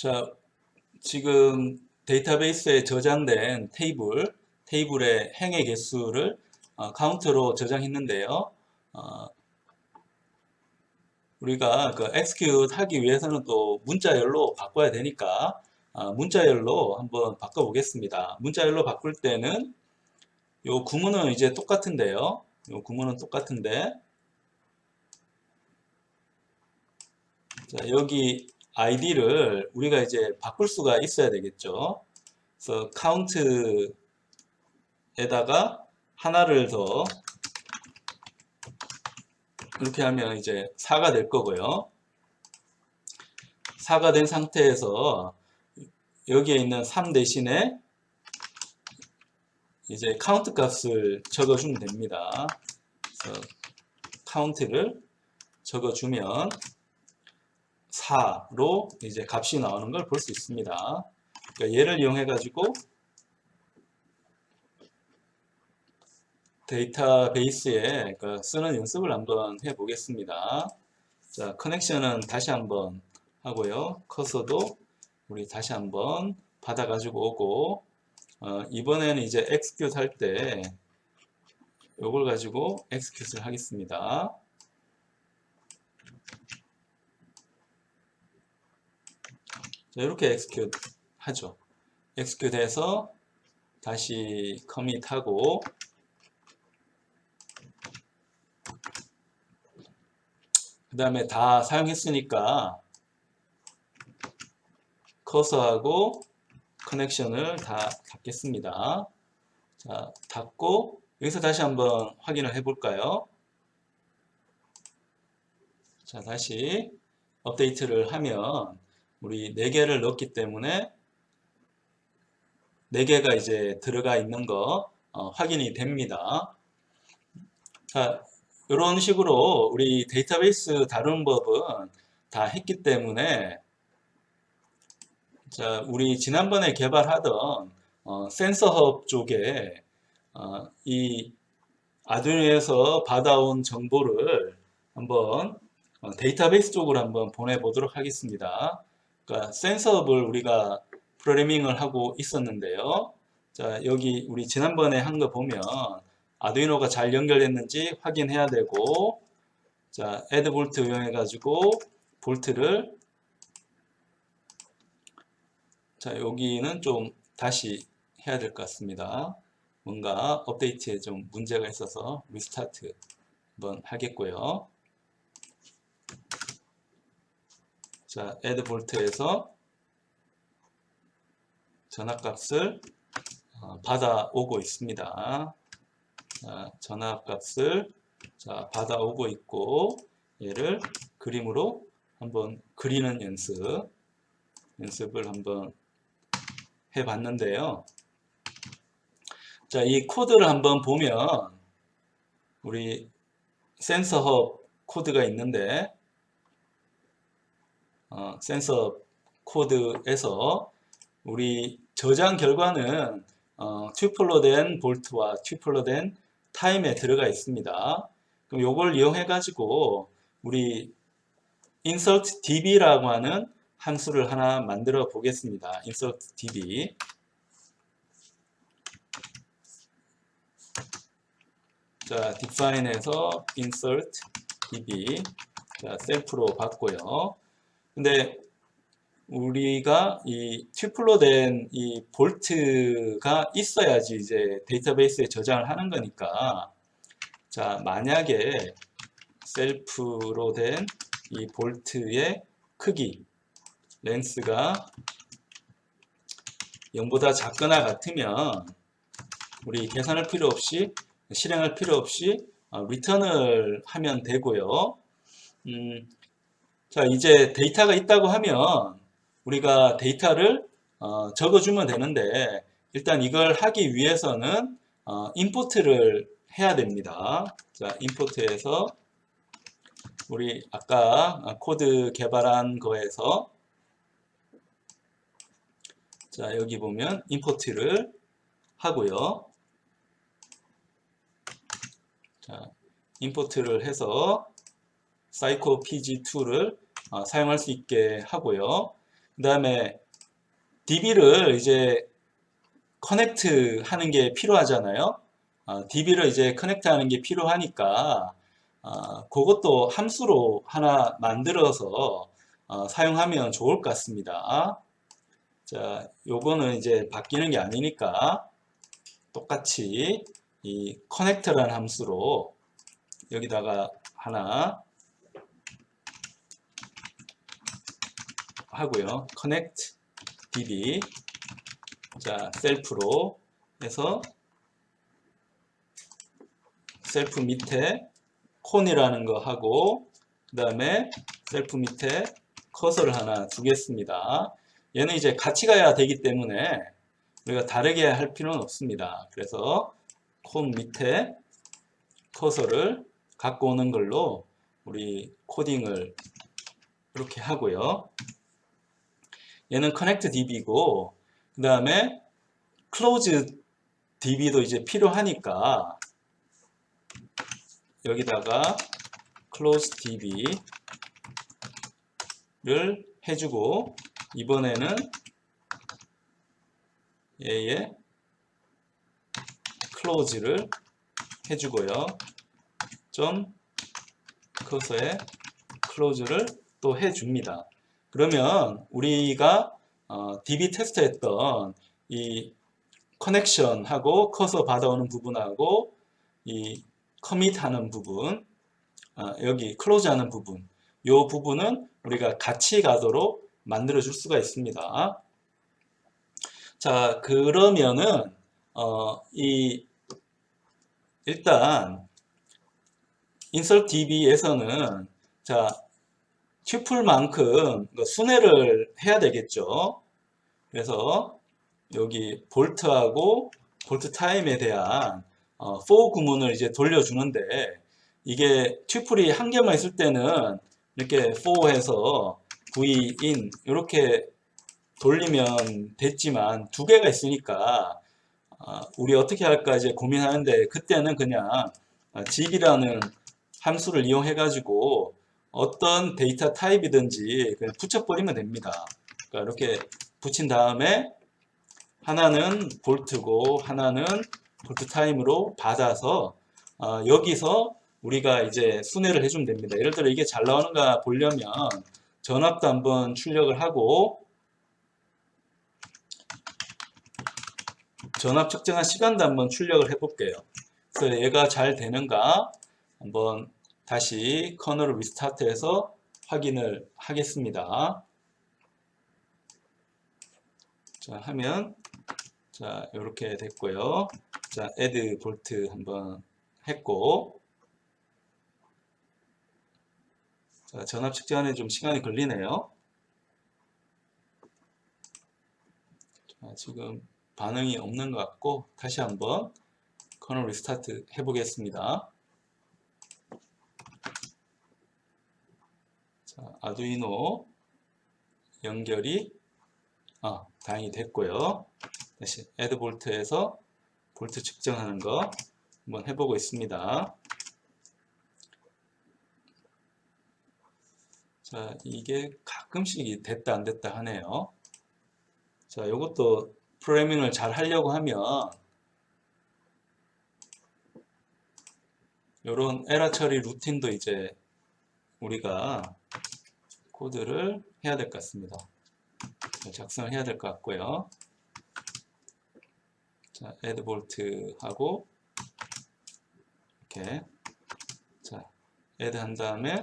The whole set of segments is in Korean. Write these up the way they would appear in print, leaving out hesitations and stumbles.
자, 지금 데이터베이스에 저장된 테이블의 행의 개수를 카운트로 저장했는데요. 어, 우리가 그 execute 하기 위해서는 또 문자열로 바꿔야 되니까 문자열로 한번 바꿔보겠습니다. 문자열로 바꿀 때는 요 구문은 이제 똑같은데요. 요 구문은 똑같은데, 자, 여기 id를 우리가 이제 바꿀 수가 있어야 되겠죠. 그래서 count에다가 하나를 더 이렇게 하면 이제 4가 될 거고요. 4가 된 상태에서 여기에 있는 3 대신에 이제 count 값을 적어주면 됩니다. 그래서 count를 적어주면 4로 이제 값이 나오는 걸 볼 수 있습니다. 그러니까 얘를 이용해 가지고 데이터베이스에 쓰는 연습을 한번 해 보겠습니다. 자, 커넥션은 다시 한번 하고요. 커서도 우리 다시 한번 받아 가지고 오고, 이번에는 이제 execute 할 때 요걸 가지고 execute를 하겠습니다. 자, 이렇게 execute 하죠. execute 해서 다시 commit 하고, 그 다음에 다 사용했으니까 커서하고 커넥션을 다 닫겠습니다. 자, 닫고 여기서 다시 한번 확인을 해 볼까요? 자, 다시 업데이트를 하면 우리 4개를 넣었기 때문에 4개가 이제 들어가 있는 거 확인이 됩니다. 자, 이런 식으로 우리 데이터베이스 다루는 법은 다 했기 때문에, 자, 우리 지난번에 개발하던 센서헙 쪽에 이 아두이노에서 받아온 정보를 한번 데이터베이스 쪽으로 한번 보내보도록 하겠습니다. 그러니까 센서헙을 우리가 프로그래밍을 하고 있었는데요. 자, 여기 우리 지난번에 한 거 보면 아두이노가 잘 연결됐는지 확인해야 되고, 자, add 볼트 이용해 가지고 볼트를, 자, 여기는 좀 다시 해야 될 것 같습니다. 뭔가 업데이트에 좀 문제가 있어서 리스타트 한번 하겠고요. 자, add 볼트에서 전압값을 받아오고 있습니다. 자, 전압값을 받아오고 있고, 얘를 그림으로 한번 그리는 연습을 한번 해봤는데요. 자, 이 코드를 한번 보면 우리 센서헙 코드가 있는데, 센서 코드에서 우리 저장 결과는 튜플로 된 볼트와 튜플로 된 타임에 들어가 있습니다. 그럼 이걸 이용해 가지고 우리 insert db라고 하는 함수를 하나 만들어 보겠습니다. insert db. 자, define에서 insert db. 자, 셀프로 봤고요. 근데 우리가 이 튜플로 된 이 볼트가 있어야지 이제 데이터베이스에 저장을 하는 거니까, 자, 만약에 셀프로 된 이 볼트의 크기, 렌스가 0보다 작거나 같으면 우리 계산할 필요 없이, 실행할 필요 없이 리턴을 하면 되고요. 자, 이제 데이터가 있다고 하면 우리가 데이터를 적어주면 되는데, 일단 이걸 하기 위해서는 임포트를 해야 됩니다. 자, 임포트에서 우리 아까 코드 개발한 거에서, 자, 여기 보면 임포트를 하고요. 자, 임포트를 해서 psycopg2를 사용할 수 있게 하고요. 그 다음에 DB를 이제 커넥트 하는 게 필요하잖아요. DB를 이제 커넥트 하는 게 필요하니까 그것도 함수로 하나 만들어서 사용하면 좋을 것 같습니다. 자, 요거는 이제 바뀌는 게 아니니까 똑같이 이 커넥트라는 함수로 여기다가 하나 하고요. connect db 자, 셀프로 해서 셀프 밑에 콘이라는 거 하고 그 다음에 셀프 밑에 커서를 하나 두겠습니다. 얘는 이제 같이 가야 되기 때문에 우리가 다르게 할 필요는 없습니다. 그래서 콘 밑에 커서를 갖고 오는 걸로 우리 코딩을 이렇게 하고요. 얘는 connect db고 그 다음에 close db도 이제 필요하니까 여기다가 close db를 해주고 이번에는 얘의 close를 해주고요. 점 커서의 close를 또 해줍니다. 그러면 우리가 DB 테스트 했던 이 커넥션하고 커서 받아오는 부분하고 이 커밋 하는 부분 여기 클로즈 하는 부분 이 부분은 우리가 같이 가도록 만들어 줄 수가 있습니다. 자, 그러면은 일단 insert db에서는 자 튜플만큼 순회를 해야 되겠죠. 그래서 여기 볼트하고 볼트 타임에 대한 for 구문을 이제 돌려주는데 이게 튜플이 한 개만 있을 때는 이렇게 for 해서 v in 이렇게 돌리면 됐지만 두 개가 있으니까 우리 어떻게 할까 이제 고민하는데 그때는 그냥 집이라는 함수를 이용해 가지고 어떤 데이터 타입이든지 그냥 붙여버리면 됩니다. 그러니까 이렇게 붙인 다음에 하나는 볼트고 하나는 볼트 타임으로 받아서 여기서 우리가 이제 순회를 해주면 됩니다. 예를 들어 이게 잘 나오는가 보려면 전압도 한번 출력을 하고 전압 측정한 시간도 한번 출력을 해 볼게요. 그래서 얘가 잘 되는가 한번 다시 커널을 리스타트해서 확인을 하겠습니다. 자, 하면 자, 이렇게 됐고요. 자, add 볼트 한번 했고 자, 전압 측정에 좀 시간이 걸리네요. 자, 지금 반응이 없는 것 같고 다시 한번 커널 리스타트 해보겠습니다. 자, 아두이노 연결이 다행히 됐고요. 다시 add 볼트에서 볼트 측정하는 거 한번 해보고 있습니다. 자, 이게 가끔씩 됐다 안 됐다 하네요. 자, 이것도 프로그래밍을 잘 하려고 하면 이런 에러 처리 루틴도 이제 우리가 코드를 해야 될 것 같습니다. 작성을 해야 될 것 같고요. 자, add bolt 하고 이렇게 자, add 한 다음에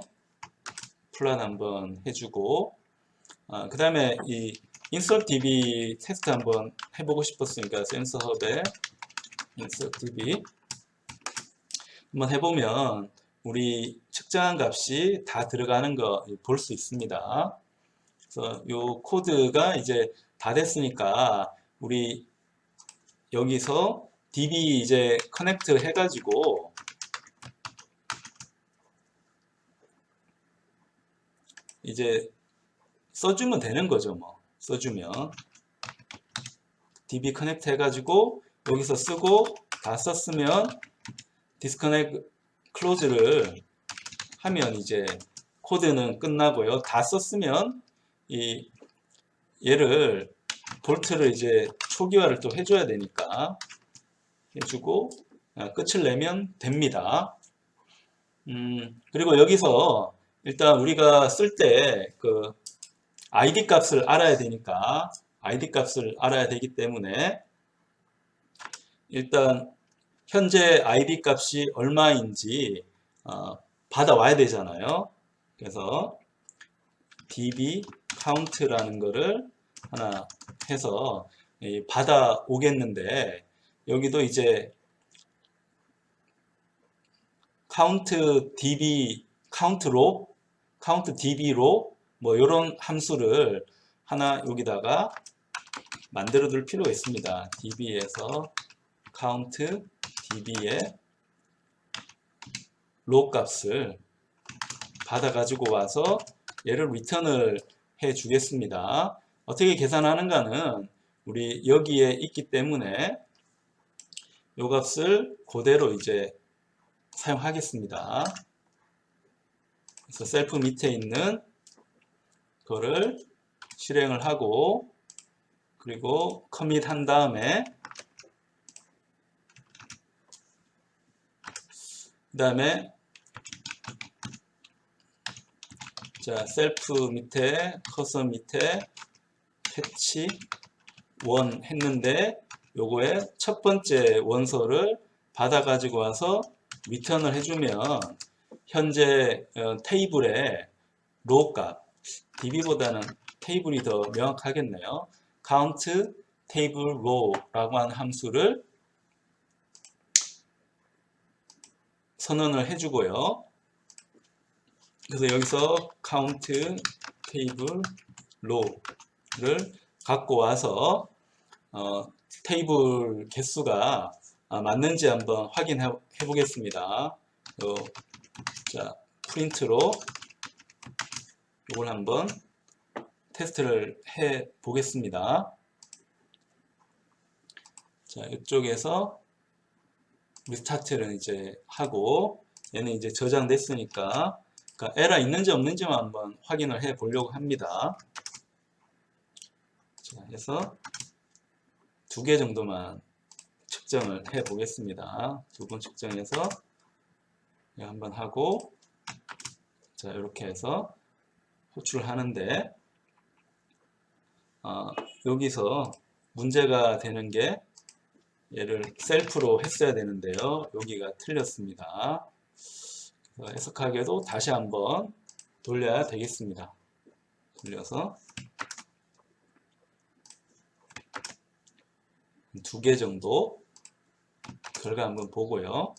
플랫 한번 해주고 그 다음에 이 insert db 테스트 한번 해보고 싶었으니까 센서 헙에 insert db 한번 해보면 우리 측정한 값이 다 들어가는 거 볼 수 있습니다. 그래서 이 코드가 이제 다 됐으니까 우리 여기서 db 이제 커넥트 해가지고 이제 써주면 되는 거죠. 뭐 써주면 db 커넥트 해가지고 여기서 쓰고 다 썼으면 디스커넥트 클로즈를 하면 이제 코드는 끝나고요. 다 썼으면 이 얘를 볼트를 이제 초기화를 또 해줘야 되니까 해주고 끝을 내면 됩니다. 그리고 여기서 일단 우리가 쓸 때 그 ID 값을 알아야 되니까 ID 값을 알아야 되기 때문에 일단 현재 ID 값이 얼마인지 받아와야 되잖아요. 그래서 db count라는 거를 하나 해서 받아오겠는데 여기도 이제 count db count로 count db로 뭐 이런 함수를 하나 여기다가 만들어 둘 필요가 있습니다. db에서 count db의 로 값을 받아 가지고 와서 얘를 리턴을 해 주겠습니다. 어떻게 계산하는가는 우리 여기에 있기 때문에 이 값을 그대로 이제 사용하겠습니다. 그래서 셀프 밑에 있는 거를 실행을 하고 그리고 커밋 한 다음에 그 다음에 자 셀프 밑에 커서 밑에 패치 1 했는데 요거의 첫 번째 원소를 받아 가지고 와서 리턴을 해주면 현재 테이블의 로 값 db보다는 테이블이 더 명확하겠네요. count table row라고 하는 함수를 선언을 해주고요. 그래서 여기서 count table row를 갖고 와서 테이블 개수가 맞는지 한번 확인해 보겠습니다. 자, 프린트로 이걸 한번 테스트를 해 보겠습니다. 자, 이쪽에서 리스타트를 이제 하고 얘는 이제 저장됐으니까 그러니까 에러 있는지 없는지만 한번 확인을 해 보려고 합니다. 자, 해서 2개 정도만 측정을 해 보겠습니다. 2번 측정해서 한번 하고 자 이렇게 해서 호출을 하는데 여기서 문제가 되는 게 얘를 셀프로 했어야 되는데요. 여기가 틀렸습니다. 해석하기에도 다시 한번 돌려야 되겠습니다. 돌려서 2개 정도 결과 한번 보고요.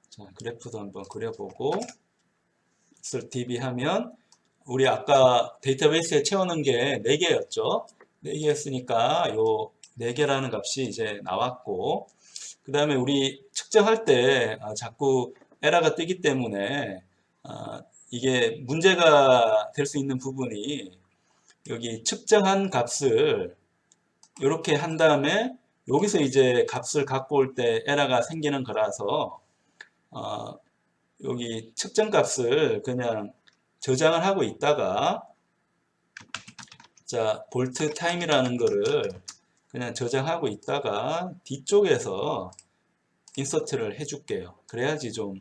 자, 그래프도 한번 그려보고 db 하면 우리 아까 데이터베이스에 채우는 게 4개였죠. 4개였으니까 요 4개라는 값이 이제 나왔고 그 다음에 우리 측정할 때 자꾸 에러가 뜨기 때문에 이게 문제가 될 수 있는 부분이 여기 측정한 값을 이렇게 한 다음에 여기서 이제 값을 갖고 올 때 에러가 생기는 거라서 여기 측정 값을 그냥 저장을 하고 있다가 자 볼트 타임이라는 거를 그냥 저장하고 있다가 뒤쪽에서 인서트를 해줄게요. 그래야지 좀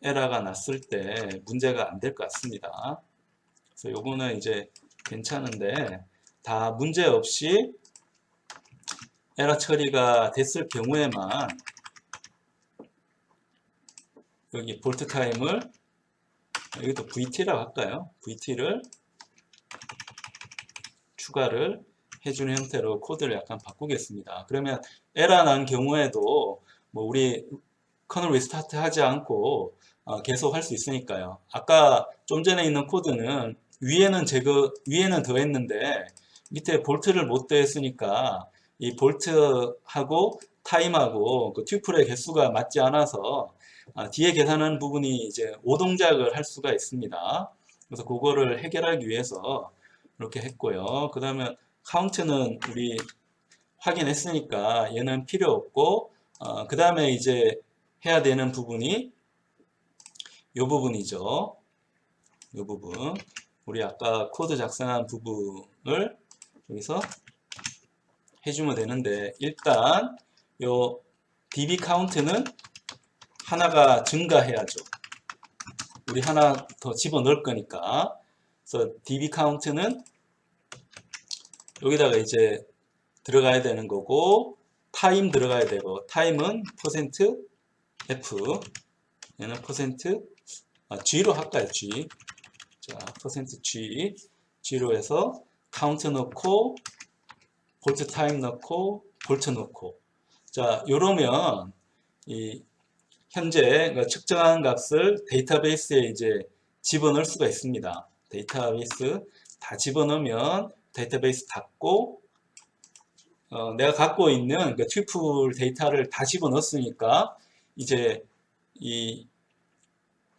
에러가 났을 때 문제가 안 될 것 같습니다. 그래서 요거는 이제 괜찮은데 다 문제 없이 에러 처리가 됐을 경우에만 여기 볼트 타임을 여기도 VT라고 할까요? VT를 추가를 해주는 형태로 코드를 약간 바꾸겠습니다. 그러면 에러 난 경우에도 뭐 우리 커널 리스타트 하지 않고 계속 할 수 있으니까요. 아까 좀 전에 있는 코드는 위에는 더했는데 밑에 볼트를 못 더했으니까 이 볼트하고 타임하고 그 튜플의 개수가 맞지 않아서 뒤에 계산하는 부분이 이제 오동작을 할 수가 있습니다. 그래서 그거를 해결하기 위해서 이렇게 했고요. 그 다음에 카운트는 우리 확인했으니까 얘는 필요 없고 그 다음에 이제 해야 되는 부분이 이 부분이죠. 이 부분 우리 아까 코드 작성한 부분을 여기서 해주면 되는데, 일단 요 db 카운트는 하나가 증가해야죠. 우리 하나 더 집어넣을 거니까. 그래서 db 카운트는 여기다가 이제 들어가야 되는 거고, 타임 들어가야 되고, 타임은 %f, 얘는 %g로 할까요? g. 자, %g, g로 해서 카운트 넣고, 볼트 타임 넣고, 볼트 넣고. 자, 요러면 이 현재 측정한 값을 데이터베이스에 이제 집어넣을 수가 있습니다. 데이터베이스 다 집어넣으면 데이터베이스 닫고, 내가 갖고 있는 그 튜플 데이터를 다 집어넣었으니까 이제 이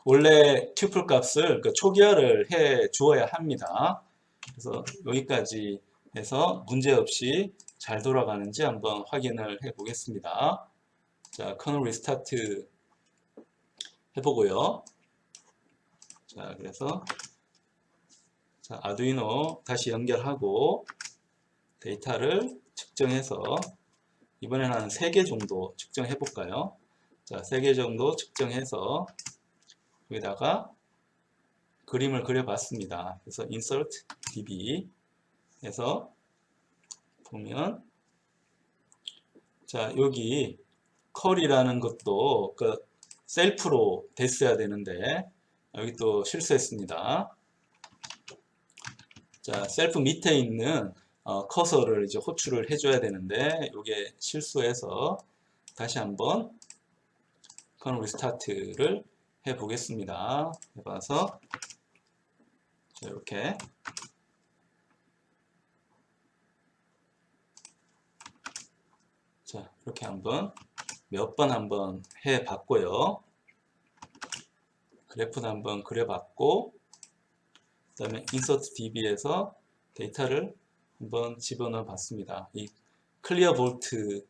원래 튜플 값을 초기화를 해 주어야 합니다. 그래서 여기까지 해서 문제없이 잘 돌아가는지 한번 확인을 해 보겠습니다. 자, 커널 리스타트 해보고요. 자, 그래서 자, 아두이노 다시 연결하고 데이터를 측정해서 이번에는 한 3개 정도 측정해 볼까요? 자, 3개 정도 측정해서 여기다가 그림을 그려봤습니다. 그래서 insert db 해서 보면 자, 여기 컬이라는 것도 그 셀프로 됐어야 되는데 여기 또 실수했습니다. 자, 셀프 밑에 있는 커서를 이제 호출을 해줘야 되는데 이게 실수해서 다시 한번 커널 리스타트를 해 보겠습니다. 해봐서 자, 이렇게 자, 이렇게 한번 몇 번 한번 해 봤고요. 그래프도 한번 그려봤고, 그 다음에 insert db에서 데이터를 한번 집어넣어 봤습니다. 이 클리어 볼트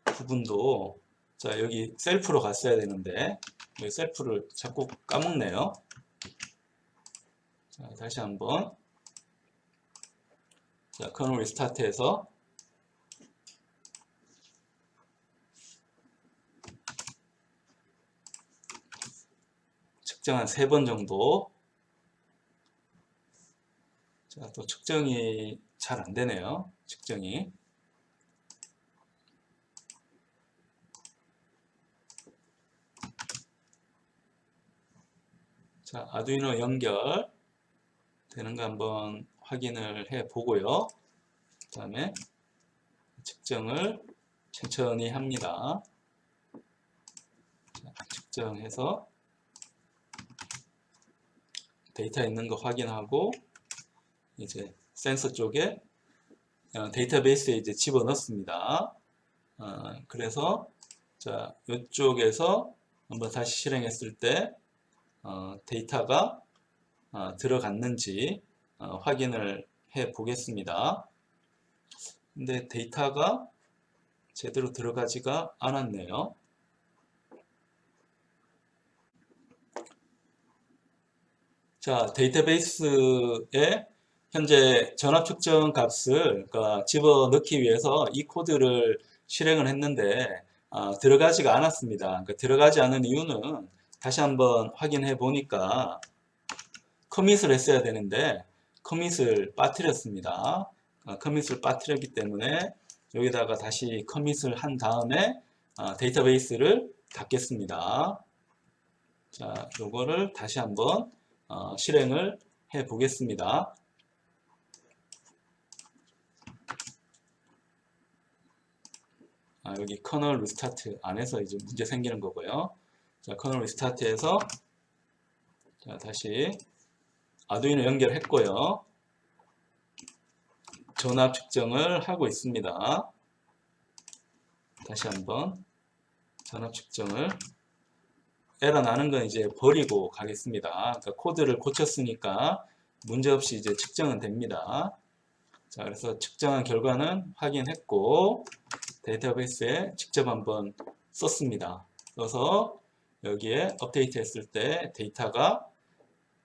부분도 자, 여기 셀프로 갔어야 되는데 여기 셀프를 자꾸 까먹네요. 자, 다시 한번 자, 커널 리스타트해서 측정 한 3번 정도. 자, 또 측정이 잘 안 되네요. 측정이. 자, 아두이노 연결 되는 거 한번 확인을 해 보고요. 그 다음에 측정을 천천히 합니다. 자, 측정해서 데이터 있는 거 확인하고 이제 센서 쪽에 데이터베이스에 이제 집어넣습니다. 그래서 자, 이쪽에서 한번 다시 실행했을 때 데이터가 들어갔는지 확인을 해 보겠습니다. 근데 데이터가 제대로 들어가지가 않았네요. 자, 데이터베이스에 현재 전압 측정 값을 집어넣기 위해서 이 코드를 실행을 했는데 들어가지가 않았습니다. 그러니까 들어가지 않은 이유는 다시 한번 확인해 보니까 커밋을 했어야 되는데 커밋을 빠뜨렸습니다. 커밋을 빠뜨렸기 때문에 여기다가 다시 커밋을 한 다음에 데이터베이스를 닫겠습니다. 자, 요거를 다시 한번 실행을 해 보겠습니다. 여기 커널 리스타트 안에서 이제 문제 생기는 거고요. 자, 커널 리스타트해서 자, 다시 아두이노 연결했고요. 전압 측정을 하고 있습니다. 다시 한번 전압 측정을 에러 나는 건 이제 버리고 가겠습니다. 그러니까 코드를 고쳤으니까 문제없이 이제 측정은 됩니다. 자, 그래서 측정한 결과는 확인했고 데이터베이스에 직접 한번 썼습니다. 써서 여기에 업데이트 했을 때 데이터가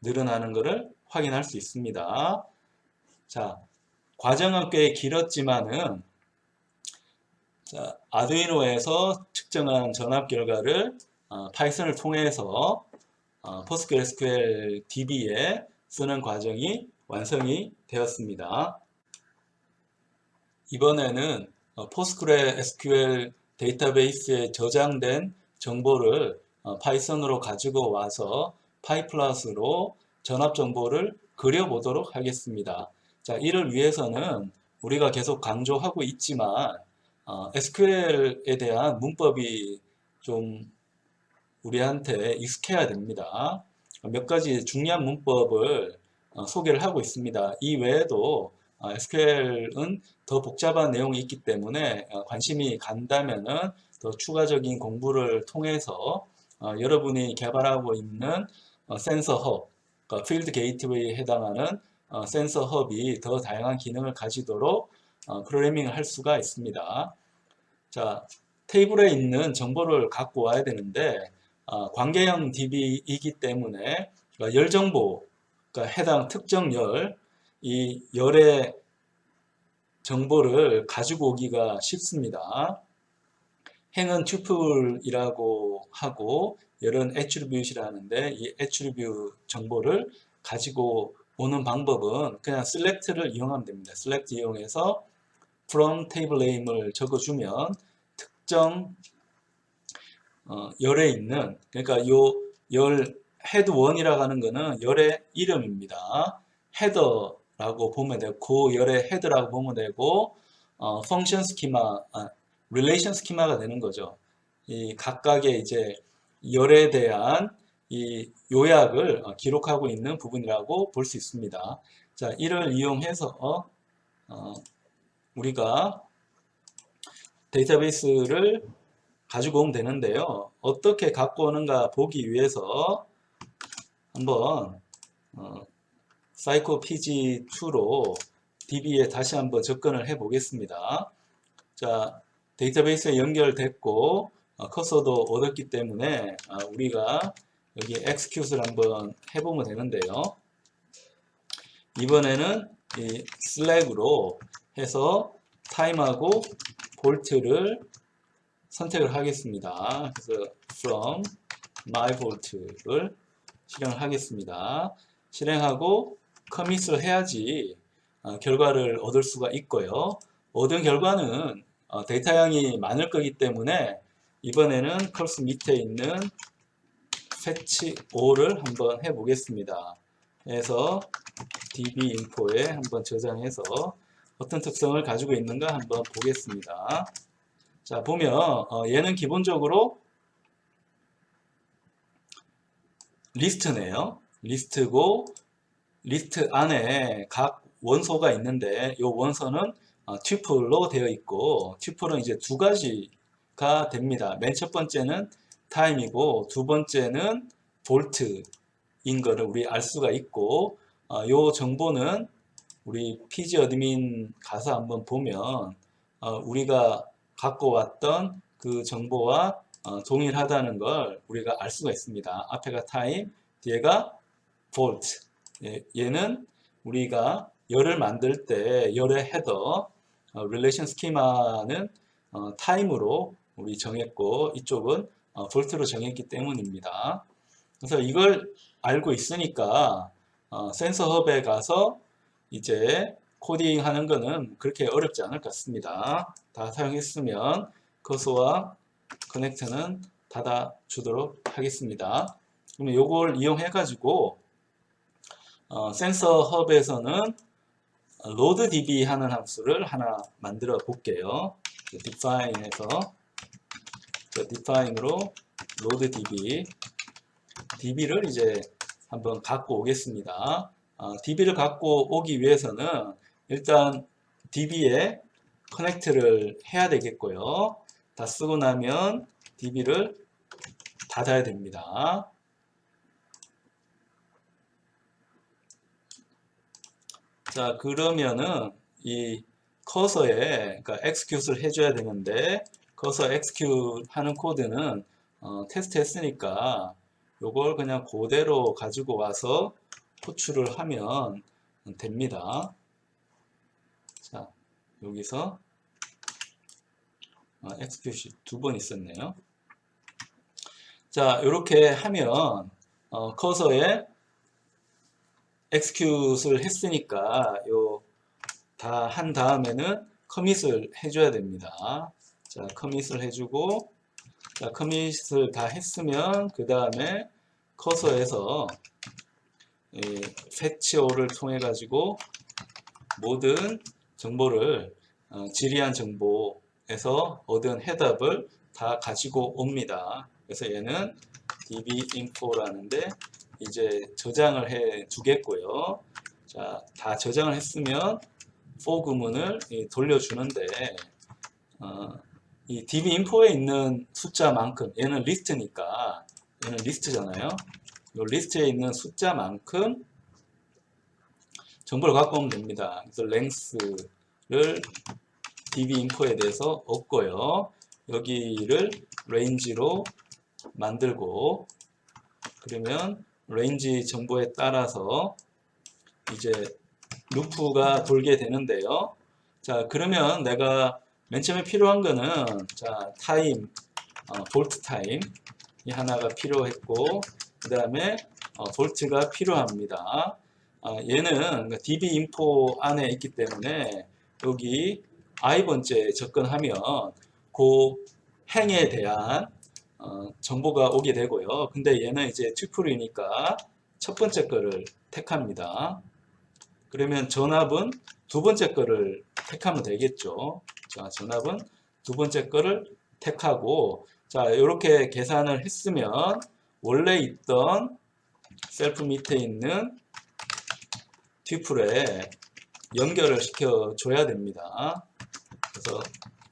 늘어나는 것을 확인할 수 있습니다. 자, 과정은 꽤 길었지만은 자, 아두이노에서 측정한 전압 결과를 파이썬을 통해서 PostgreSQL DB에 쓰는 과정이 완성이 되었습니다. 이번에는 PostgreSQL 데이터베이스에 저장된 정보를 파이썬으로 가지고 와서 파이플럿으로 전압 정보를 그려보도록 하겠습니다. 자, 이를 위해서는 우리가 계속 강조하고 있지만 SQL에 대한 문법이 좀 우리한테 익숙해야 됩니다. 몇 가지 중요한 문법을 소개를 하고 있습니다. 이 외에도 SQL은 더 복잡한 내용이 있기 때문에 관심이 간다면은 더 추가적인 공부를 통해서 여러분이 개발하고 있는 센서 헙, 그러니까 필드 게이트웨이에 해당하는 센서 헙이 더 다양한 기능을 가지도록 프로그래밍을 할 수가 있습니다. 자, 테이블에 있는 정보를 갖고 와야 되는데 관계형 DB이기 때문에 열 정보, 그러니까 해당 특정 열, 이 열의 정보를 가지고 오기가 쉽습니다. 행은 튜플이라고 하고 열은 애트리뷰트이라 하는데 이 애트리뷰트 정보를 가지고 오는 방법은 그냥 select를 이용하면 됩니다. select 이용해서 from table name을 적어주면 특정 열에 있는, 그러니까 요 열 헤드 1이라고 하는 거는 열의 이름입니다. 헤더라고 보면 되고, 그 열의 헤드라고 보면 되고, 펑션 스키마, 릴레이션 스키마가 되는 거죠. 이 각각의 이제 열에 대한 이 요약을 기록하고 있는 부분이라고 볼 수 있습니다. 자, 이를 이용해서 우리가 데이터베이스를 가지고 오면 되는데요. 어떻게 갖고 오는가 보기 위해서 한번 사이코PG2로 DB에 다시 한번 접근을 해 보겠습니다. 자, 데이터베이스에 연결됐고 커서도 얻었기 때문에 우리가 여기 execute를 한번 해보면 되는데요. 이번에는 이 슬랙으로 해서 타임하고 볼트를 선택을 하겠습니다. 그래서 from myVault를 실행을 하겠습니다. 실행하고 커밋을 해야지 결과를 얻을 수가 있고요. 얻은 결과는 데이터량이 많을 거기 때문에 이번에는 컬스 밑에 있는 fetch all을 한번 해 보겠습니다. 그래서 dbinfo에 한번 저장해서 어떤 특성을 가지고 있는가 한번 보겠습니다. 자, 보면 얘는 기본적으로 리스트네요. 리스트고 리스트 안에 각 원소가 있는데 이 원소는 튜플로 되어 있고 튜플은 이제 두 가지가 됩니다. 맨 첫 번째는 타임이고 두 번째는 볼트인 거를 우리 알 수가 있고 이 정보는 우리 pg 어드민 가서 한번 보면 우리가 갖고 왔던 그 정보와 동일하다는 걸 우리가 알 수가 있습니다. 앞에가 타임, 뒤에가 볼트. 얘는 우리가 열을 만들 때 열의 헤더, 릴레이션 스키마는 타임으로 우리 정했고 이쪽은 볼트로 정했기 때문입니다. 그래서 이걸 알고 있으니까 센서 헙에 가서 이제 코딩 하는 거는 그렇게 어렵지 않을 것 같습니다. 다 사용했으면 커서와 커넥트는 닫아 주도록 하겠습니다. 그러면 이걸 이용해 가지고 센서 헙에서는 loaddb 하는 함수를 하나 만들어 볼게요. define에서 define으로 loaddb db를 이제 한번 갖고 오겠습니다. db를 갖고 오기 위해서는 일단 db에 커넥트를 해야 되겠고요. 다 쓰고 나면 db를 닫아야 됩니다. 자, 그러면은 이 커서에 그러니까 execute를 해줘야 되는데 커서 execute 하는 코드는 테스트 했으니까 요걸 그냥 그대로 가지고 와서 호출을 하면 됩니다. 자, 여기서 execute 두 번 있었네요. 자, 이렇게 하면 커서에 execute을 했으니까 요 다 한 다음에는 커밋을 해줘야 됩니다. 자, 커밋을 해주고, 자, 커밋을 다 했으면 그 다음에 커서에서 fetch all을 통해 가지고 모든 정보를 지리한 정보에서 얻은 해답을 다 가지고 옵니다. 그래서 얘는 dbinfo라는데 이제 저장을 해 두겠고요. 자, 다 저장을 했으면 for 구문을 돌려주는데 이 dbinfo에 있는 숫자만큼, 얘는 리스트니까 얘는 리스트잖아요. 이 리스트에 있는 숫자만큼 정보를 갖고 오면 됩니다. 그래서 length를 dbinfo에 대해서 얻고요. 여기를 range로 만들고, 그러면 range 정보에 따라서 이제 루프가 돌게 되는데요. 자, 그러면 내가 맨 처음에 필요한 거는 자, 타임, 볼트 타임 이 하나가 필요했고, 그 다음에 볼트가 필요합니다. 얘는 dbinfo 안에 있기 때문에 여기 i번째 접근하면 그 행에 대한 정보가 오게 되고요. 근데 얘는 이제 튜플이니까 첫 번째 거를 택합니다. 그러면 전압은 두 번째 거를 택하면 되겠죠. 자, 전압은 두 번째 거를 택하고, 자, 이렇게 계산을 했으면 원래 있던 셀프 밑에 있는 튜플에 연결을 시켜 줘야 됩니다. 그래서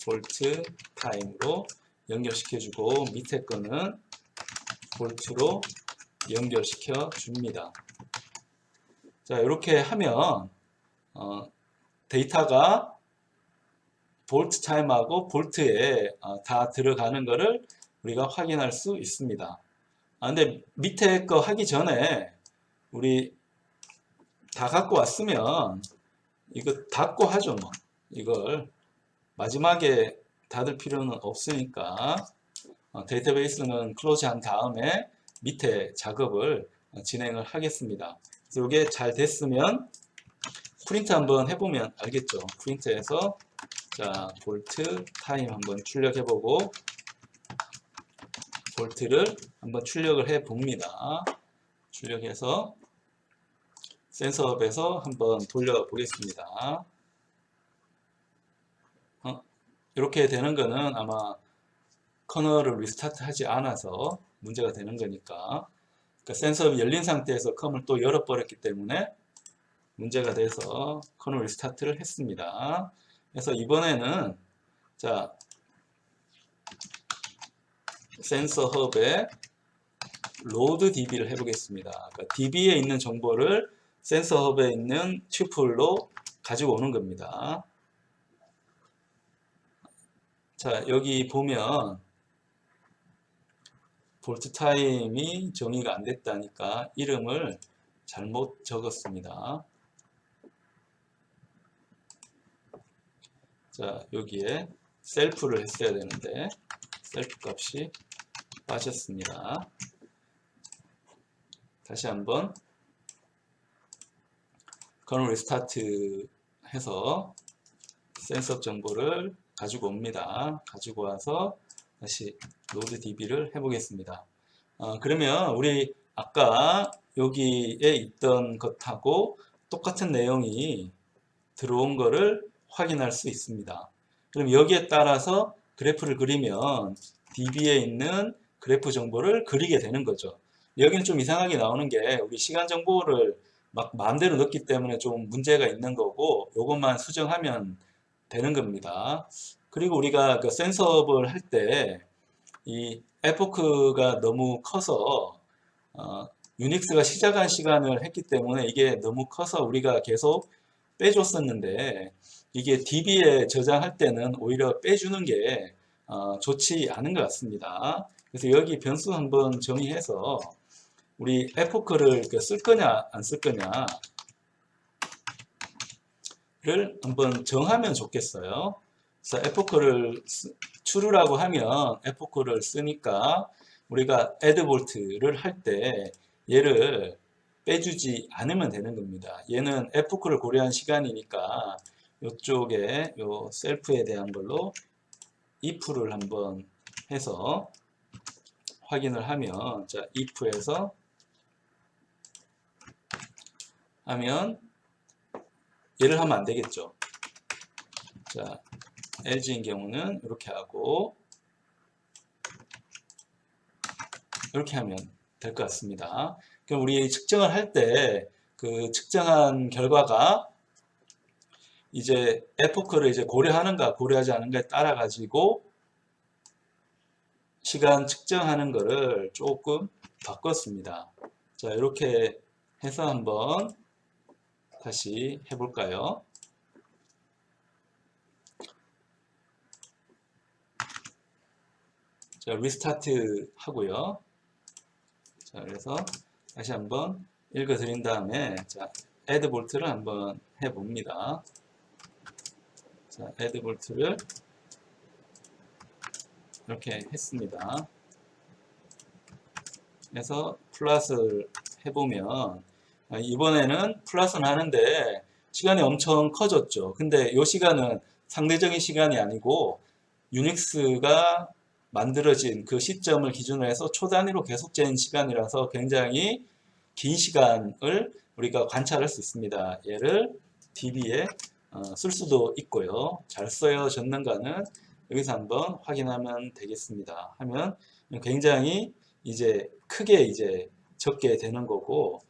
볼트 타임으로 연결시켜 주고, 밑에 거는 볼트로 연결시켜 줍니다. 자, 이렇게 하면 데이터가 볼트 타임하고 볼트에 다 들어가는 것을 우리가 확인할 수 있습니다. 근데 밑에 거 하기 전에 우리 다 갖고 왔으면 이거 닫고 하죠. 뭐 이걸 마지막에 닫을 필요는 없으니까 데이터베이스는 클로즈 한 다음에 밑에 작업을 진행을 하겠습니다. 그래서 이게 잘 됐으면 프린트 한번 해보면 알겠죠. 프린트해서 자, 볼트 타임 한번 출력해보고 볼트를 한번 출력을 해봅니다. 출력해서 센서업에서 한번 돌려보겠습니다. 이렇게 되는 거는 아마 커널을 리스타트 하지 않아서 문제가 되는 거니까, 그러니까 센서업이 열린 상태에서 컴을 또 열어버렸기 때문에 문제가 돼서 커널 리스타트를 했습니다. 그래서 이번에는 자, 센서 헙에 로드 db를 해보겠습니다. 그러니까 db에 있는 정보를 센서 헙에 있는 튜플로 가지고 오는 겁니다. 자, 여기 보면 볼트 타임이 정의가 안 됐다니까 이름을 잘못 적었습니다. 자, 여기에 셀프를 했어야 되는데 셀프 값이 빠졌습니다. 다시 한번 커널 리스타트 해서 센서 정보를 가지고 옵니다. 가지고 와서 다시 로드 db를 해보겠습니다. 그러면 우리 아까 여기에 있던 것하고 똑같은 내용이 들어온 거를 확인할 수 있습니다. 그럼 여기에 따라서 그래프를 그리면 db에 있는 그래프 정보를 그리게 되는 거죠. 여기는 좀 이상하게 나오는 게 우리 시간 정보를 막 마음대로 넣기 때문에 좀 문제가 있는 거고, 요것만 수정하면 되는 겁니다. 그리고 우리가 그 센서업을 할 때 이 에포크가 너무 커서 유닉스가 시작한 시간을 했기 때문에 이게 너무 커서 우리가 계속 빼줬었는데, 이게 db에 저장할 때는 오히려 빼주는 게 좋지 않은 것 같습니다. 그래서 여기 변수 한번 정의해서 우리 에포크를 쓸 거냐 안 쓸 거냐를 한번 정하면 좋겠어요. 그래서 에포크를 true라고 하면 에포크를 쓰니까 우리가 add bolt를 할 때 얘를 빼주지 않으면 되는 겁니다. 얘는 에포크를 고려한 시간이니까 이쪽에 요 셀프에 대한 걸로 if를 한번 해서 확인을 하면, 자, if에서 하면 얘를 하면 안 되겠죠. 자, LG인 경우는 이렇게 하고 이렇게 하면 될 것 같습니다. 그럼 우리 측정을 할 때 그 측정한 결과가 이제 에포크를 이제 고려하는가 고려하지 않은가에 따라 가지고 시간 측정하는 거를 조금 바꿨습니다. 자, 이렇게 해서 한번 다시 해볼까요? 자, 리스타트 하고요. 자, 그래서 다시 한번 읽어 드린 다음에, 자, add 볼트를 한번 해봅니다. 자, add 볼트를 이렇게 했습니다. 그래서 플러스를 해보면, 이번에는 플러스는 하는데 시간이 엄청 커졌죠. 근데 이 시간은 상대적인 시간이 아니고 유닉스가 만들어진 그 시점을 기준으로 해서 초 단위로 계속 재는 시간이라서 굉장히 긴 시간을 우리가 관찰할 수 있습니다. 얘를 db에 쓸 수도 있고요. 잘 쓰여졌는가는 여기서 한번 확인하면 되겠습니다. 하면 굉장히 이제 크게 이제 적게 되는 거고,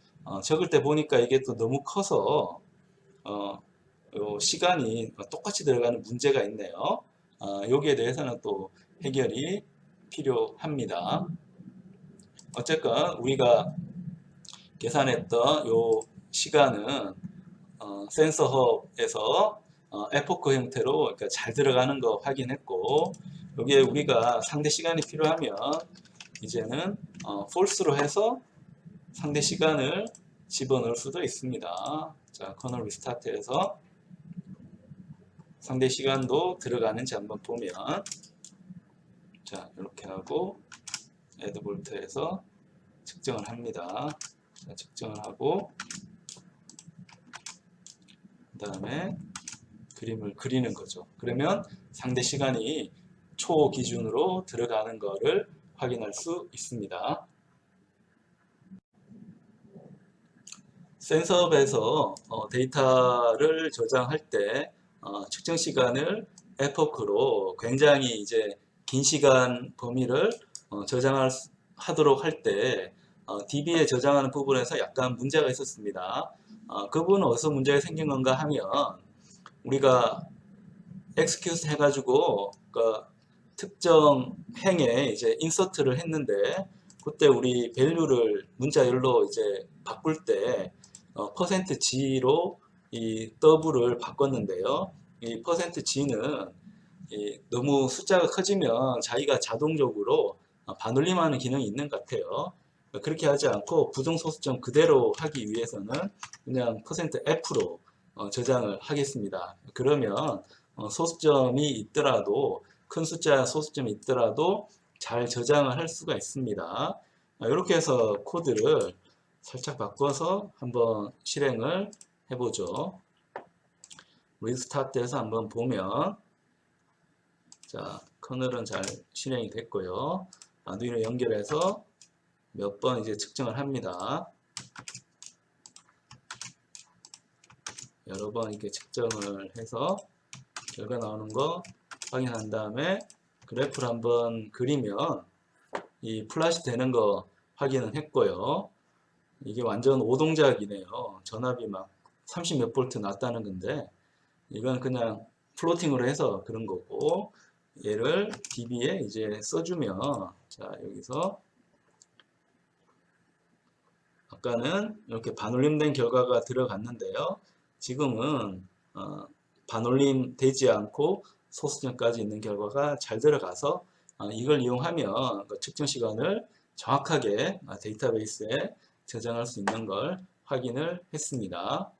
적을 때 보니까 이게 또 너무 커서 요 시간이 똑같이 들어가는 문제가 있네요. 여기에 대해서는 또 해결이 필요합니다. 어쨌건 우리가 계산했던 요 시간은 센서헙에서 에포크 형태로 그러니까 잘 들어가는 거 확인했고, 여기에 우리가 상대 시간이 필요하면 이제는 false로 해서 상대 시간을 집어넣을 수도 있습니다. 자, 커널 리스타트해서 상대 시간도 들어가는지 한번 보면, 자, 이렇게 하고 add 볼트에서 측정을 합니다. 자, 측정을 하고 그 다음에 그림을 그리는 거죠. 그러면 상대 시간이 초 기준으로 들어가는 거를 확인할 수 있습니다. 센서업에서 데이터를 저장할 때 측정 시간을 에포크로 굉장히 이제 긴 시간 범위를 저장하도록 할 때 db에 저장하는 부분에서 약간 문제가 있었습니다. 그 부분은 어디서 문제가 생긴 건가 하면, 우리가 execute 해가지고 그 특정 행에 이제 인서트를 했는데, 그때 우리 밸류를 문자열로 이제 바꿀 때 %g로 이 더블을 바꿨는데요. 이 %g는 너무 숫자가 커지면 자기가 자동적으로 반올림하는 기능이 있는 것 같아요. 그렇게 하지 않고 부정소수점 그대로 하기 위해서는 그냥 %f로 저장을 하겠습니다. 그러면 소수점이 있더라도, 큰 숫자 소수점이 있더라도 잘 저장을 할 수가 있습니다. 이렇게 해서 코드를 살짝 바꿔서 한번 실행을 해보죠. 리스타트해서 한번 보면, 자, 커널은 잘 실행이 됐고요. 아두이노 연결해서 몇 번 이제 측정을 합니다. 여러 번 이렇게 측정을 해서 결과 나오는 거 확인한 다음에 그래프를 한번 그리면 이 플래시 되는 거 확인은 했고요. 이게 완전 오동작이네요. 전압이 막 30 몇 볼트 났다는 건데, 이건 그냥 플로팅으로 해서 그런 거고, 얘를 db에 이제 써주면, 자, 여기서 아까는 이렇게 반올림된 결과가 들어갔는데요. 지금은 반올림 되지 않고 소수점까지 있는 결과가 잘 들어가서 이걸 이용하면 그 측정 시간을 정확하게 데이터베이스에 저장할 수 있는 걸 확인을 했습니다.